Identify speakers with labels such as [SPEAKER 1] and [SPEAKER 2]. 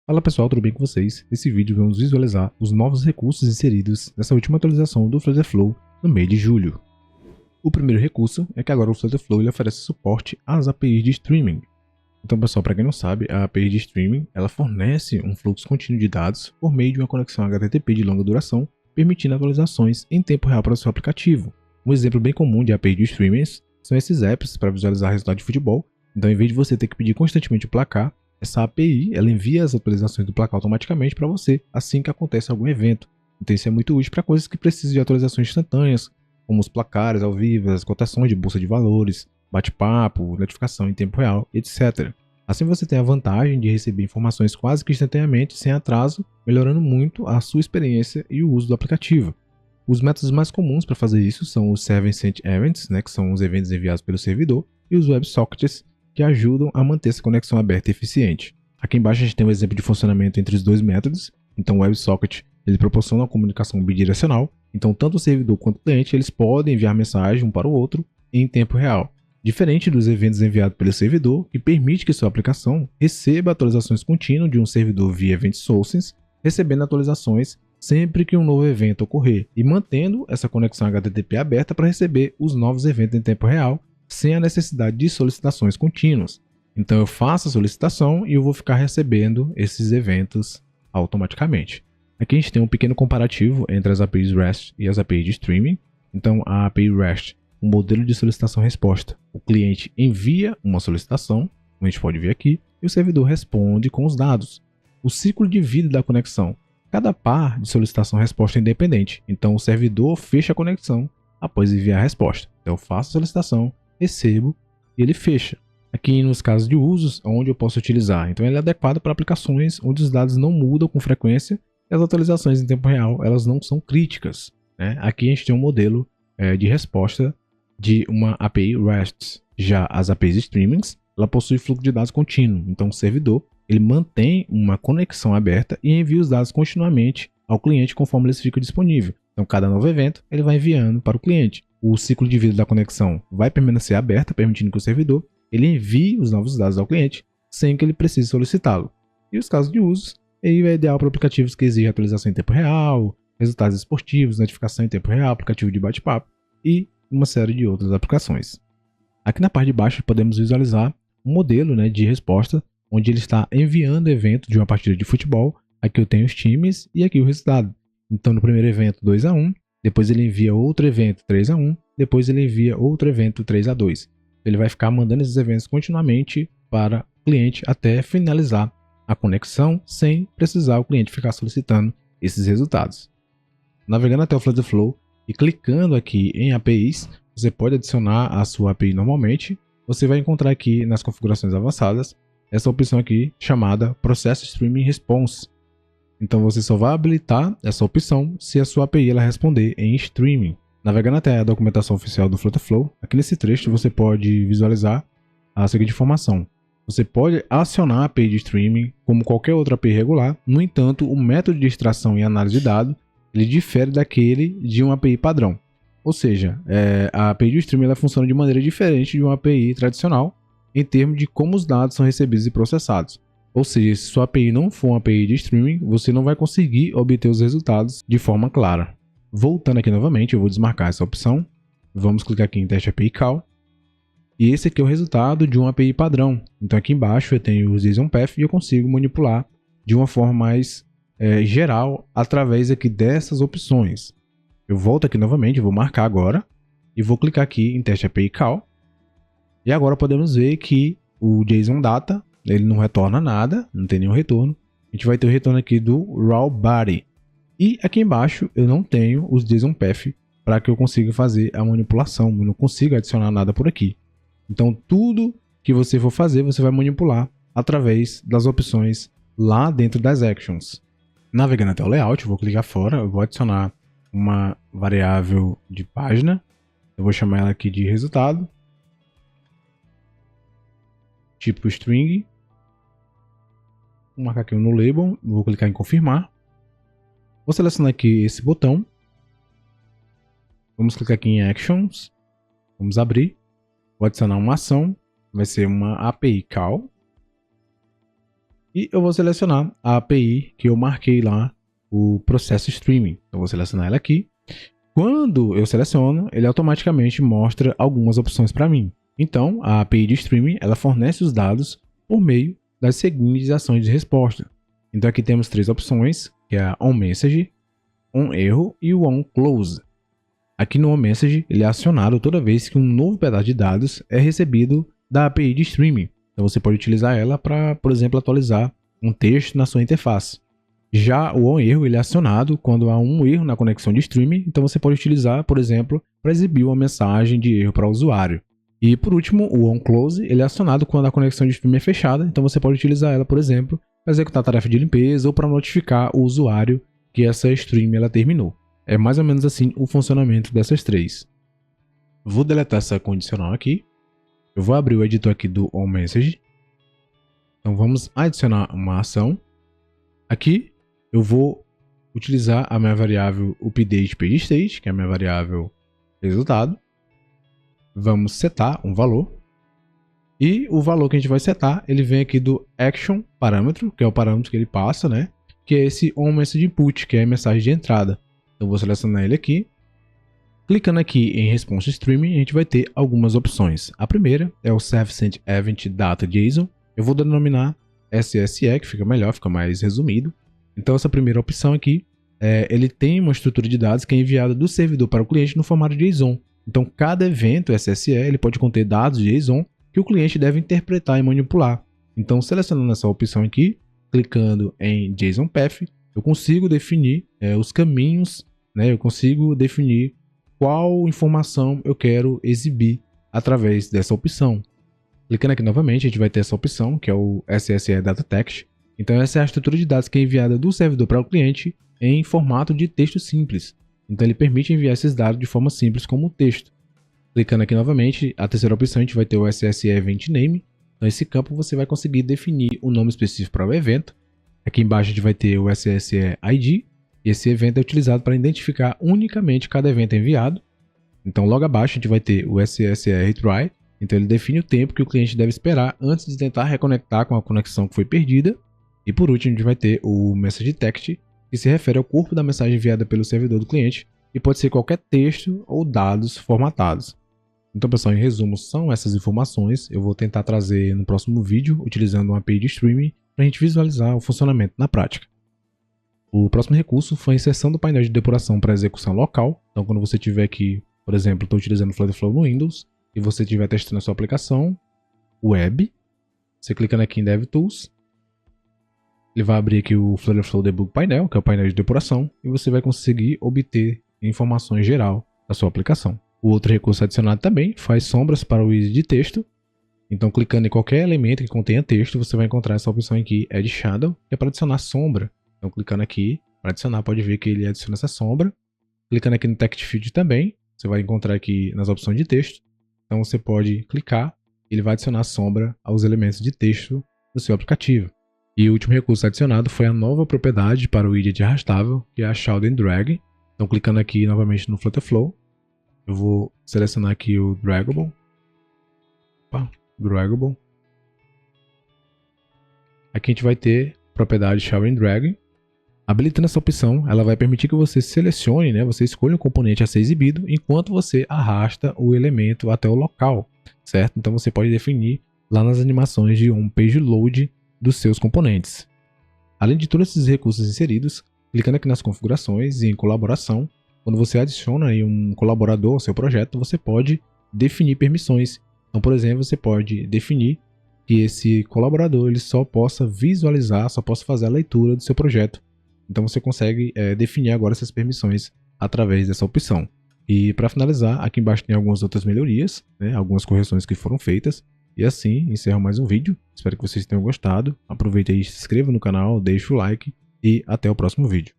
[SPEAKER 1] Fala pessoal, tudo bem com vocês? Nesse vídeo vamos visualizar os novos recursos inseridos nessa última atualização do Flutterflow no mês de julho. O primeiro recurso é que agora o Flutterflow ele oferece suporte às APIs de streaming. Então pessoal, para quem não sabe, a API de streaming ela fornece um fluxo contínuo de dados por meio de uma conexão HTTP de longa duração, permitindo atualizações em tempo real para o seu aplicativo. Um exemplo bem comum de API de streaming são esses apps para visualizar resultados de futebol. Então, em vez de você ter que pedir constantemente o placar, essa API ela envia as atualizações do placar automaticamente para você assim que acontece algum evento. Então isso é muito útil para coisas que precisam de atualizações instantâneas, como os placares ao vivo, as cotações de bolsa de valores, bate-papo, notificação em tempo real, etc. Assim você tem a vantagem de receber informações quase que instantaneamente, sem atraso, melhorando muito a sua experiência e o uso do aplicativo. Os métodos mais comuns para fazer isso são os Server Sent Events, que são os eventos enviados pelo servidor, e os WebSockets, que ajudam a manter essa conexão aberta e eficiente. Aqui embaixo a gente tem um exemplo de funcionamento entre os dois métodos. Então o WebSocket ele proporciona uma comunicação bidirecional, então tanto o servidor quanto o cliente eles podem enviar mensagem um para o outro em tempo real. Diferente dos eventos enviados pelo servidor, que permite que sua aplicação receba atualizações contínuas de um servidor via Event Sources, recebendo atualizações sempre que um novo evento ocorrer e mantendo essa conexão HTTP aberta para receber os novos eventos em tempo real, sem a necessidade de solicitações contínuas. Então eu faço a solicitação e eu vou ficar recebendo esses eventos automaticamente. Aqui a gente tem um pequeno comparativo entre as APIs REST e as APIs de streaming. Então a API REST, um modelo de solicitação-resposta. O cliente envia uma solicitação, como a gente pode ver aqui, e o servidor responde com os dados. O ciclo de vida da conexão. Cada par de solicitação-resposta é independente, então o servidor fecha a conexão após enviar a resposta. Então eu faço a solicitação, recebo e ele fecha. Aqui nos casos de usos, onde eu posso utilizar. Então ele é adequado para aplicações onde os dados não mudam com frequência e as atualizações em tempo real elas não são críticas. Aqui a gente tem um modelo de resposta de uma API REST. Já as APIs streamings, ela possui fluxo de dados contínuo. Então o servidor ele mantém uma conexão aberta e envia os dados continuamente ao cliente conforme eles ficam disponíveis. Então cada novo evento ele vai enviando para o cliente. O ciclo de vida da conexão vai permanecer aberta, permitindo que o servidor ele envie os novos dados ao cliente sem que ele precise solicitá-lo. E os casos de uso, ele é ideal para aplicativos que exigem atualização em tempo real, resultados esportivos, notificação em tempo real, aplicativo de bate-papo e uma série de outras aplicações. Aqui na parte de baixo podemos visualizar um modelo de resposta, onde ele está enviando evento de uma partida de futebol. Aqui eu tenho os times e aqui o resultado. Então no primeiro evento 2-1, depois ele envia outro evento 3-1, depois ele envia outro evento 3-2. Ele vai ficar mandando esses eventos continuamente para o cliente até finalizar a conexão, sem precisar o cliente ficar solicitando esses resultados. Navegando até o Flutterflow e clicando aqui em APIs, você pode adicionar a sua API normalmente. Você vai encontrar aqui nas configurações avançadas essa opção aqui chamada Process Streaming Response. Então você só vai habilitar essa opção se a sua API ela responder em streaming. Navegando até a documentação oficial do Flutterflow, aqui nesse trecho você pode visualizar a seguinte informação. Você pode acionar a API de streaming como qualquer outra API regular, no entanto, o método de extração e análise de dados ele difere daquele de uma API padrão. Ou seja, a API de streaming ela funciona de maneira diferente de uma API tradicional em termos de como os dados são recebidos e processados. Ou seja, se sua API não for uma API de streaming, você não vai conseguir obter os resultados de forma clara. Voltando aqui novamente, eu vou desmarcar essa opção. Vamos clicar aqui em Teste API Call. E esse aqui é o resultado de uma API padrão. Então aqui embaixo eu tenho o JSON Path e eu consigo manipular de uma forma mais geral através aqui dessas opções. Eu volto aqui novamente, vou marcar agora e vou clicar aqui em Teste API Call. E agora podemos ver que o JSON Data ele não retorna nada, não tem nenhum retorno. A gente vai ter o retorno aqui do Raw Body. E aqui embaixo eu não tenho os JSON Path para que eu consiga fazer a manipulação. Eu não consigo adicionar nada por aqui. Então tudo que você for fazer, você vai manipular através das opções lá dentro das Actions. Navegando até o Layout, eu vou clicar fora, eu vou adicionar uma variável de página. Eu vou chamar ela aqui de resultado. Tipo string. Vou marcar aqui no label, vou clicar em confirmar. Vou selecionar aqui esse botão. Vamos clicar aqui em Actions. Vamos abrir. Vou adicionar uma ação. Vai ser uma API Call. E eu vou selecionar a API que eu marquei lá, o processo streaming. Eu vou selecionar ela aqui. Quando eu seleciono, ele automaticamente mostra algumas opções para mim. Então, a API de streaming, ela fornece os dados por meio das seguintes ações de resposta. Então aqui temos 3 opções, que é a onMessage, onErro e o onClose. Aqui no onMessage, ele é acionado toda vez que um novo pedaço de dados é recebido da API de streaming. Então você pode utilizar ela para, por exemplo, atualizar um texto na sua interface. Já o onErro, ele é acionado quando há um erro na conexão de streaming, então você pode utilizar, por exemplo, para exibir uma mensagem de erro para o usuário. E por último, o onClose, ele é acionado quando a conexão de streaming é fechada, então você pode utilizar ela, por exemplo, para executar tarefa de limpeza ou para notificar o usuário que essa stream ela terminou. É mais ou menos assim o funcionamento dessas 3. Vou deletar essa condicional aqui. Eu vou abrir o editor aqui do onMessage. Então vamos adicionar uma ação. Aqui eu vou utilizar a minha variável updatePageState, que é a minha variável resultado. Vamos setar um valor. E o valor que a gente vai setar, ele vem aqui do action parâmetro, que é o parâmetro que ele passa, né? Que é esse onMessageInput, que é a mensagem de entrada. Então eu vou selecionar ele aqui. Clicando aqui em Response Streaming, a gente vai ter algumas opções. A primeira é o Server-Sent Event Data JSON. Eu vou denominar SSE, que fica melhor, fica mais resumido. Então essa primeira opção aqui, ele tem uma estrutura de dados que é enviada do servidor para o cliente no formato JSON. Então cada evento SSE ele pode conter dados JSON que o cliente deve interpretar e manipular. Então selecionando essa opção aqui, clicando em JSON Path, eu consigo definir os caminhos, né? Eu consigo definir qual informação eu quero exibir através dessa opção. Clicando aqui novamente, a gente vai ter essa opção, que é o SSE Data Text. Então essa é a estrutura de dados que é enviada do servidor para o cliente em formato de texto simples. Então ele permite enviar esses dados de forma simples como texto. Clicando aqui novamente, a terceira opção a gente vai ter o SSE Event Name. Então nesse campo você vai conseguir definir o nome específico para o evento. Aqui embaixo a gente vai ter o SSE ID. E esse evento é utilizado para identificar unicamente cada evento enviado. Então logo abaixo a gente vai ter o SSE Retry. Então ele define o tempo que o cliente deve esperar antes de tentar reconectar com a conexão que foi perdida. E por último a gente vai ter o Message Text, que se refere ao corpo da mensagem enviada pelo servidor do cliente e pode ser qualquer texto ou dados formatados. Então pessoal, em resumo, são essas informações. Eu vou tentar trazer no próximo vídeo, utilizando uma API de streaming, para a gente visualizar o funcionamento na prática. O próximo recurso foi a inserção do painel de depuração para execução local. Então quando você tiver aqui, por exemplo, estou utilizando o Flutterflow no Windows, e você estiver testando a sua aplicação web, você clicando aqui em DevTools, ele vai abrir aqui o Flutterflow Debug Painel, que é o painel de depuração, e você vai conseguir obter informações geral da sua aplicação. O outro recurso adicionado também faz sombras para o widget de texto. Então clicando em qualquer elemento que contenha texto, você vai encontrar essa opção aqui, Add Shadow, que é para adicionar sombra. Então clicando aqui, para adicionar, pode ver que ele adiciona essa sombra. Clicando aqui no Text Field também, você vai encontrar aqui nas opções de texto. Então você pode clicar, ele vai adicionar sombra aos elementos de texto do seu aplicativo. E o último recurso adicionado foi a nova propriedade para o widget arrastável, que é a Shadow and Drag. Então clicando aqui novamente no Flutterflow, eu vou selecionar aqui o Draggable. Draggable. Aqui a gente vai ter a propriedade Shadow and Drag. Habilitando essa opção, ela vai permitir que você selecione, né, você escolha um componente a ser exibido enquanto você arrasta o elemento até o local, certo? Então você pode definir lá nas animações de page load dos seus componentes. Além de todos esses recursos inseridos, clicando aqui nas configurações e em colaboração, quando você adiciona aí um colaborador ao seu projeto, você pode definir permissões. Então, por exemplo, você pode definir que esse colaborador ele só possa visualizar, só possa fazer a leitura do seu projeto. Então você consegue definir agora essas permissões através dessa opção. E para finalizar, aqui embaixo tem algumas outras melhorias, né, algumas correções que foram feitas. E assim, encerro mais um vídeo. Espero que vocês tenham gostado. Aproveite aí, se inscreva no canal, deixe o like e até o próximo vídeo.